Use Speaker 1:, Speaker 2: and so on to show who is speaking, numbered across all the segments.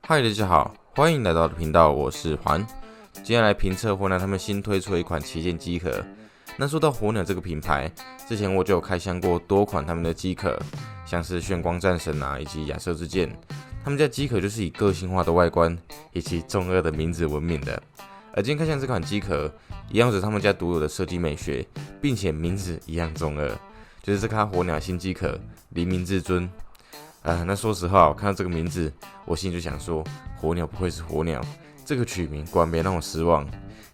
Speaker 1: 嗨，大家好，欢迎来到我的频道，我是Huan。接下来评测火鸟他们新推出的一款旗舰机壳。那说到火鸟这个品牌，之前我就有开箱过多款他们的机壳，像是炫光战神以及亚瑟之剑。他们家机壳就是以个性化的外观以及中二的名字闻名的。而今天开箱这款机壳，一样有着他们家独有的设计美学，并且名字一样中二，就是这颗火鸟新机壳黎明至尊。那说实话，我看到这个名字，我心里就想说，火鸟不愧是火鸟，这个取名果然没让我失望。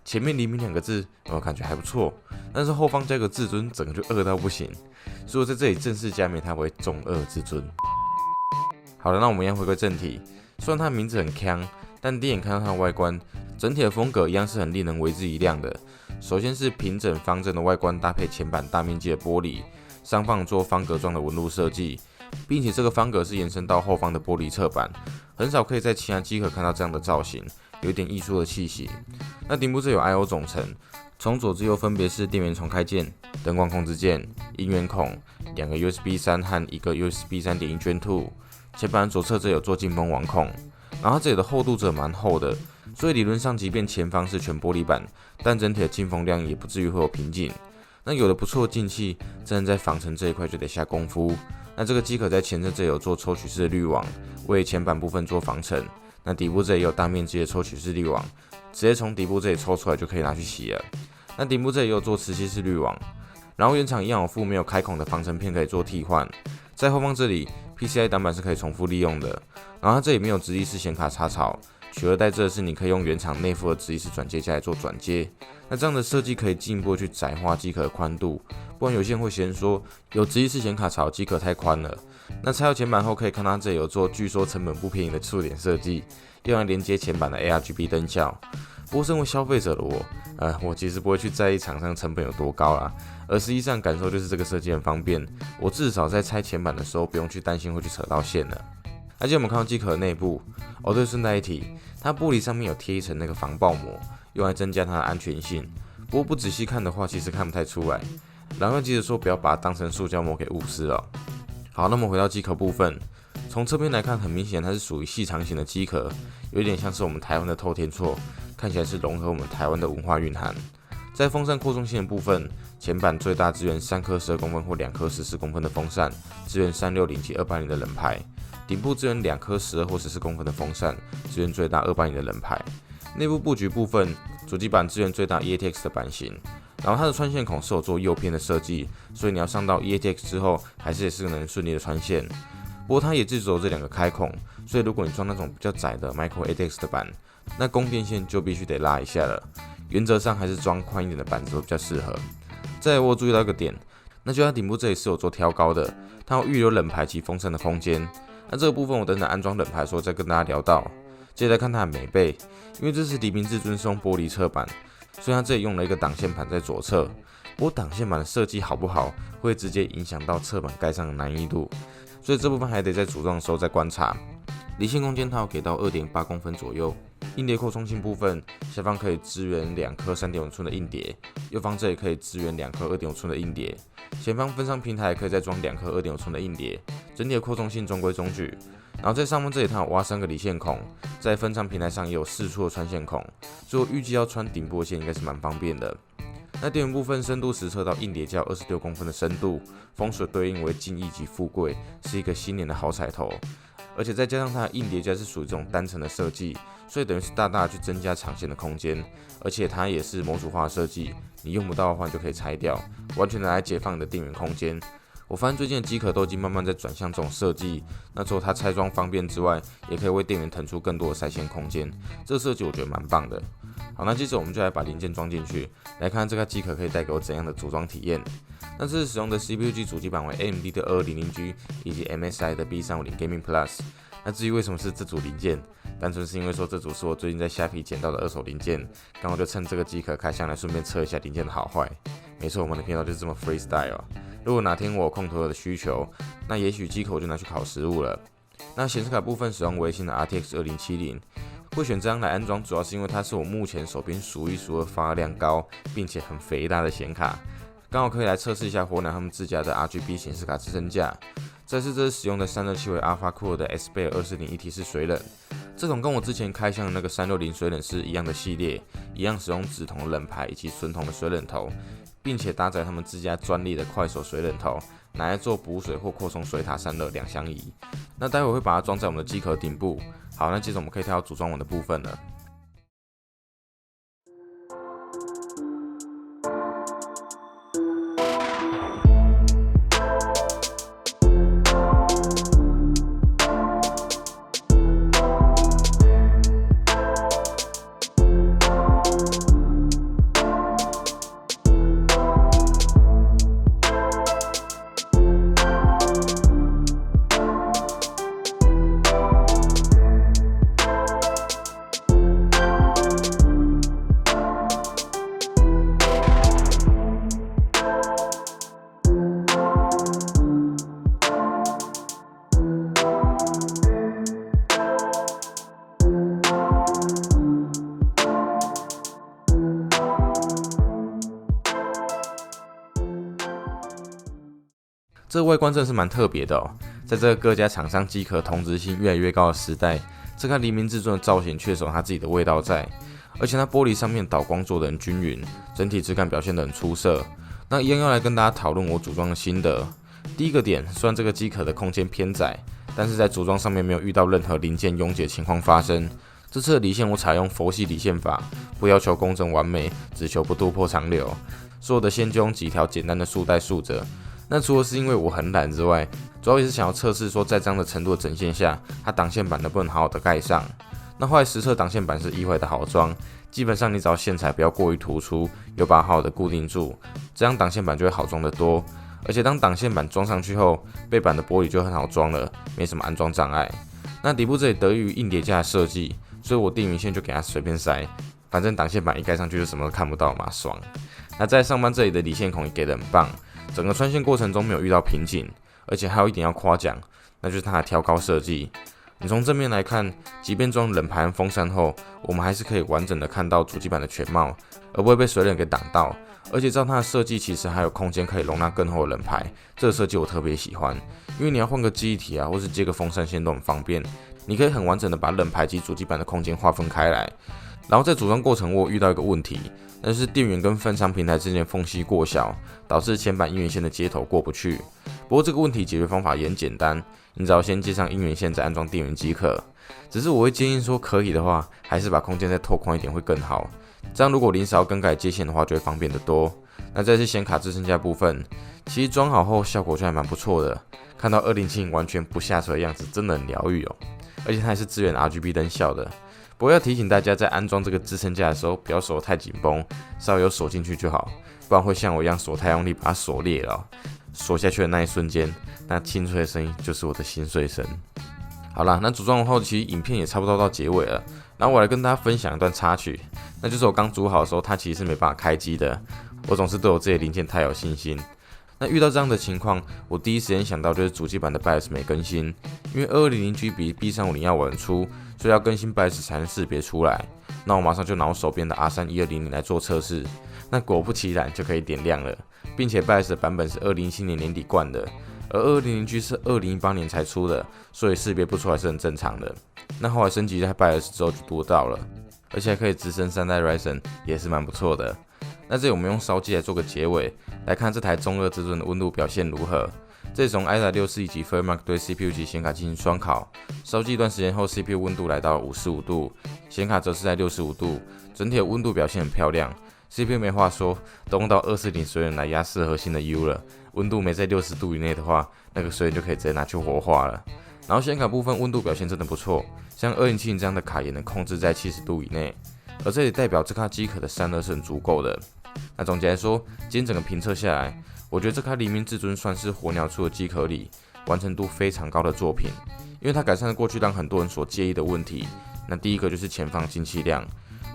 Speaker 1: 前面黎明2个字，我感觉还不错，但是后方加个至尊，整个就恶到不行，所以我在这里正式加冕它为中二至尊。好了，那我们一样回归正题。虽然它的名字很鏘，但第一眼看到它的外观，整体的风格一样是很令人为之一亮的。首先是平整方正的外观，搭配前板大面积的玻璃，上方做方格状的纹路设计。并且这个方格是延伸到后方的玻璃侧板，很少可以在其他机壳看到这样的造型，有点艺术的气息。那顶部这有 I/O 总成，从左至右分别是电源重开键、灯光控制键、音源孔、2个 USB 3和1个 USB 3.1 Gen 2。前板左侧这有做进风网孔，然后它这里的厚度则蛮厚的，所以理论上即便前方是全玻璃板，但整体的进风量也不至于会有瓶颈。那有了不错的进气，真的在防尘这一块就得下功夫。那这个机壳在前侧这里有做抽取式的滤网，为前板部分做防尘。那底部这里有大面积的抽取式滤网，直接从底部这里抽出来就可以拿去洗了。那顶部这里有做磁吸式滤网，然后原厂一样有附没有开孔的防尘片可以做替换。在后方这里 PCI 档板是可以重复利用的，然后它这里没有直立式显卡插槽，取而代之的是你可以用原厂内附的直立式转接架来做转接。那这样的设计可以进一步去窄化机壳的宽度，不然有些人会嫌说有直立式显卡槽机壳太宽了。那拆到前板后可以看到它这里有做据说成本不便宜的触点设计，用来连接前板的 ARGB 灯效。不过身为消费者的我其实不会去在意厂商成本有多高啦，而实际上感受就是这个设计很方便，我至少在拆前板的时候不用去担心会去扯到线了。而且我们看到机壳的内部，对，顺带一提，它玻璃上面有贴一层那个防爆膜，用来增加它的安全性。不过不仔细看的话，其实看不太出来。然后记得说不要把它当成塑胶膜给误失了。好，那么回到机壳部分，从侧边来看，很明显它是属于细长型的机壳，有点像是我们台湾的透天厝，看起来是融合我们台湾的文化蕴含。在风扇扩充性的部分，前板最大支援3颗12公分或2颗14公分的风扇，支援360及280的冷排。顶部支援2颗12或14公分的风扇，支援最大280的冷排。内部布局部分，主机板支援最大 EATX 的版型，然后它的穿线孔是有做右片的设计，所以你要上到 EATX 之后，还是能顺利的穿线。不过它也只有这2个开孔，所以如果你装那种比较窄的 Micro ATX 的板，那供电线就必须得拉一下了。原则上还是装宽一点的板子会比较适合。再来我注意到一个点，那就它顶部这里是有做挑高的，它有预留冷排及风扇的空间。那这个部分我等等安装冷排的时候再跟大家聊到。接着来看它的美背，因为这是黎明至尊是用玻璃侧板，所以它这里用了一个挡线盘在左侧。不过挡线板的设计好不好，会直接影响到侧板盖上的难易度，所以这部分还得在组装的时候再观察。离线空间它有给到 2.8 公分左右。硬碟扩充性部分，下方可以支援2颗 3.5 寸的硬碟，右方这里可以支援2颗 2.5 寸的硬碟，前方分上平台可以再装2颗 2.5 寸的硬碟，整体的扩充性中规中矩。然后在上方这里它有挖3个离线孔，在分仓平台上也有4处的穿线孔，所以我预计要穿顶部的线应该是蛮方便的。那电源部分深度实测到硬碟架有26公分的深度，风水对应为金义及富贵，是一个新年的好彩头。而且再加上它的硬碟架是属于这种单层的设计，所以等于是大大的去增加场线的空间，而且它也是模组化的设计，你用不到的话你就可以拆掉，完全拿来解放你的电源空间。我发现最近的机壳都已经慢慢在转向这种设计，那除了它拆装方便之外，也可以为电源腾出更多的塞线空间，这个设计我觉得蛮棒的。好，那接着我们就来把零件装进去，来看这个机壳可以带给我怎样的组装体验。那这次使用的 CPU 级主机板为 AMD 的2200G 以及 MSI 的 B350 Gaming Plus。那至于为什么是这组零件，单纯是因为说这组是我最近在虾皮捡到的二手零件，刚好就趁这个机壳开箱来顺便测一下零件的好坏。没错，我们的频道就是这么 freestyle。如果哪天我有空投的需求，那也许机壳我就拿去烤食物了。那显示卡部分使用微星的 RTX 2070，会选这样来安装，主要是因为它是我目前手边数一数二发量高，并且很肥大的显卡。刚好可以来测试一下火鸟他们自家的 RGB 显示卡支撑架。再是这是使用的散热器为 Alpha Core 的 S 贝尔240一体式水冷，这种跟我之前开箱的那个360水冷是一样的系列，一样使用紫铜冷排以及纯铜的水冷头，并且搭载他们自家专利的快手水冷头，拿来做补水或扩充水塔散热两相宜。那待会会把它装在我们的机壳顶部。好，那接着我们可以跳到组装网的部分了。这个外观真的是蛮特别的哦，在这个各家厂商机壳同质性越来越高的时代，这个黎明至尊的造型确实有它自己的味道在，而且它玻璃上面导光做得很均匀，整体质感表现得很出色。那一样要来跟大家讨论我组装的心得。第一个点，虽然这个机壳的空间偏窄，但是在组装上面没有遇到任何零件拥挤的情况发生。这次的理线我采用佛系理线法，不要求工整完美，只求不突破长流。所有的线就用几条简单的束带束着。那除了是因为我很懒之外，主要也是想要测试说在这样的程度的整线下，它挡线板能不能好好的盖上。那后来实测挡线板是意外的好装，基本上你只要线材不要过于突出，有把它好好的固定住，这样挡线板就会好装得多。而且当挡线板装上去后，背板的玻璃就很好装了，没什么安装障碍。那底部这里得益于硬碟架的设计，所以我电源线就给它随便塞，反正挡线板一盖上去就什么都看不到嘛，爽。那在上方这里的理线孔也给得很棒。整个穿线过程中没有遇到瓶颈，而且还有一点要夸奖，那就是它的挑高设计。你从正面来看，即便装冷排和风扇后，我们还是可以完整的看到主机板的全貌，而不会被水冷给挡到。而且照它的设计，其实还有空间可以容纳更厚的冷排，这个设计我特别喜欢，因为你要换个记忆体啊，或是接个风扇线都很方便。你可以很完整的把冷排及主机板的空间划分开来。然后在组装过程，我有遇到一个问题，那就是电源跟分仓平台之间的缝隙过小，导致前板音源线的接头过不去。不过这个问题解决方法也很简单，你只要先接上音源线，再安装电源即可。只是我会建议说，可以的话，还是把空间再拓宽一点会更好。这样如果临时要更改接线的话，就会方便得多。那再是显卡支撑架部分，其实装好后效果就还蛮不错的，看到207完全不下垂的样子，真的很疗愈哦。而且它还是支援 RGB 灯效的。不过要提醒大家，在安装这个支撑架的时候，不要锁太紧绷，稍微有锁进去就好，不然会像我一样锁太用力，把它锁裂了。锁下去的那一瞬间，那清脆的声音就是我的心碎声。好啦，那组装完后，其实影片也差不多到结尾了。然后我来跟大家分享一段插曲，那就是我刚组好的时候，它其实是没办法开机的。我总是对我这些零件太有信心。那遇到这样的情况，我第一时间想到就是主机板的 BIOS 没更新，因为2200G 比 B350要晚出，所以要更新 BIOS 才能识别出来。那我马上就拿我手边的 R31200来做测试，那果不其然就可以点亮了，并且 BIOS 的版本是2017年年底灌的，而2200G 是2018年才出的，所以识别不出来是很正常的。那后来升级在 BIOS 之后就读到了，而且还可以直升3代 Ryzen， 也是蛮不错的。那这里我们用烧机来做个结尾，来看这台中2至尊的温度表现如何。这里从 IDA64以及 Fairmark 对 CPU 及显卡进行双烤，烧机一段时间后 CPU 温度来到55度，显卡则是在65度，整体的温度表现很漂亮。CPU 没话说，都用到240水冷来压适合性的 U 了，温度没在60度以内的话，那个水冷就可以直接拿去活化了。然后显卡部分温度表现真的不错，像2070这样的卡也能控制在70度以内，而这里代表这卡机壳的散热是很足够的。那总结来说，今天整个评测下来，我觉得这卡黎明至尊算是火鸟出的机壳里完成度非常高的作品，因为它改善了过去让很多人所介意的问题。那第一个就是前方进气量，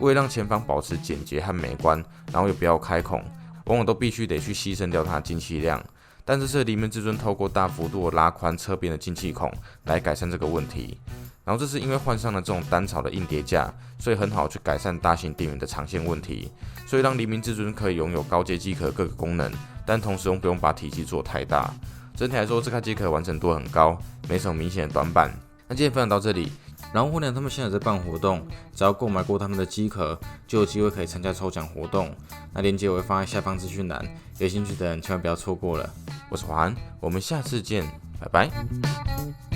Speaker 1: 为了让前方保持简洁和美观，然后又不要开孔，往往都必须得去牺牲掉它的进气量。但这次黎明至尊透过大幅度的拉宽侧边的进气孔来改善这个问题。然后这是因为换上了这种单槽的硬碟架，所以很好去改善大型电源的长线问题，所以让黎明至尊可以拥有高阶机壳各个功能，但同时又不用把体积做太大。整体来说，这卡机壳完整度很高，没什么明显的短板。那今天分享到这里，然后火鸟他们现在在办活动，只要购买过他们的机壳，就有机会可以参加抽奖活动。那链接我会放在下方资讯栏，有兴趣的人千万不要错过了。我是华安，我们下次见，拜拜。